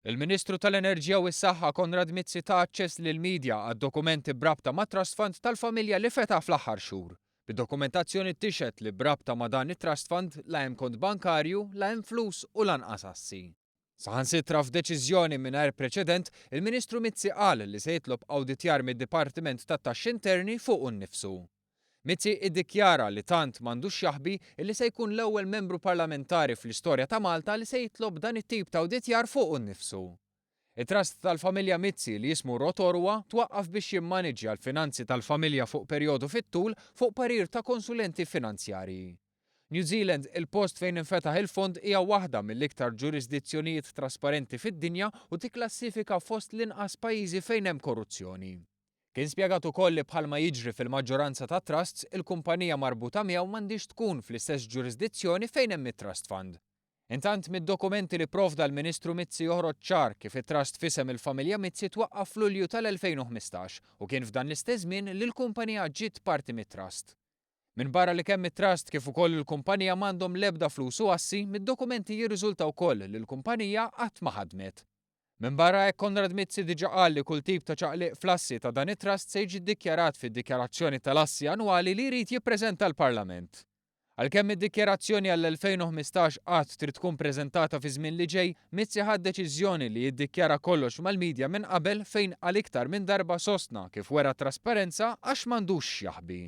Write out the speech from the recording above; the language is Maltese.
Il-Ministru tal-Enerġija u s-Saħħa Konrad Mizzi ta' aċċess lill-midja għad-dokumenti brabta ma' Trust Fund tal-familja li fetaħ fl-aħħar xhur. Bid-dokumentazzjoni tixet li brabta ma' dan it-Trust Fund la hemm kont bankarju, la hemm flus u lanqas assi. Saħansitra f'deċiżjoni mingħajr preċedent, il-Ministru Mizzi qal li se jitlob awditjar mid-Dipartiment tat-Taxxi Interni fuq innifsu. Mizzi iddikjara li tant m'għandux jaħbi li se jkun l-ewwel membru parlamentari fl-istorja ta' Malta li se jitlob dan it-tip ta' awditjar fuq innifsu. It-trust tal-familja Mizzi li jismu Rotorwa twaqqaf biex jimmaniġġja l-finanzi tal-familja fuq perjodu fit-tul fuq parir ta' konsulenti finanzjarji. New Zealand, il-post fejn infetaħ il-fond, hija waħda mill-iktar ġurisdizzjonijiet trasparenti fid-dinja u tikklassifika fost l-inqas pajjiżi fejn hemm korruzzjoni. Kien spjegat ukoll li bħalma jiġri fil-maġġoranza ta' trusts, il-kumpanija marbuta miegħu m'għandix tkun fl-istess ġurisdizzjoni fejn hemm it-trust fund. Intant mid-dokumenti li provda l-Ministru Mizzi joħroġ ċar kif it-trust fisem il-familja Mizzi twaqqaf f'Lulju tal-2015 u kien f'dan l-istess żmien li l-kumpanija ġiet parti mit-trust. Min barra li kemm it-trust kif ukoll il-kumpanija m'għandhom l-ebda flus u assi, mid-dokumenti jirriżulta wkoll li l-kumpanija qatt ma ħadmet. Min barra hekk Konrad Mizzi diġà qal li kull tip ta' ċaqliq fl-assi ta' dan it-trust se jiġi ddikjarat fid-dikjarazzjoni tal-assi annwali li jrid jippreżenta l-Parlament. Għalkemm id-dikjarazzjoni għall-2015 qatt trid tkun preżentata fi żmien li ġej, Mizzi ħadd deċiżjoni li jiddikjara kollox mal-midja minn qabel fejn għal iktar minn darba sostna kif wera trasparenza għax m'għandux jaħbi.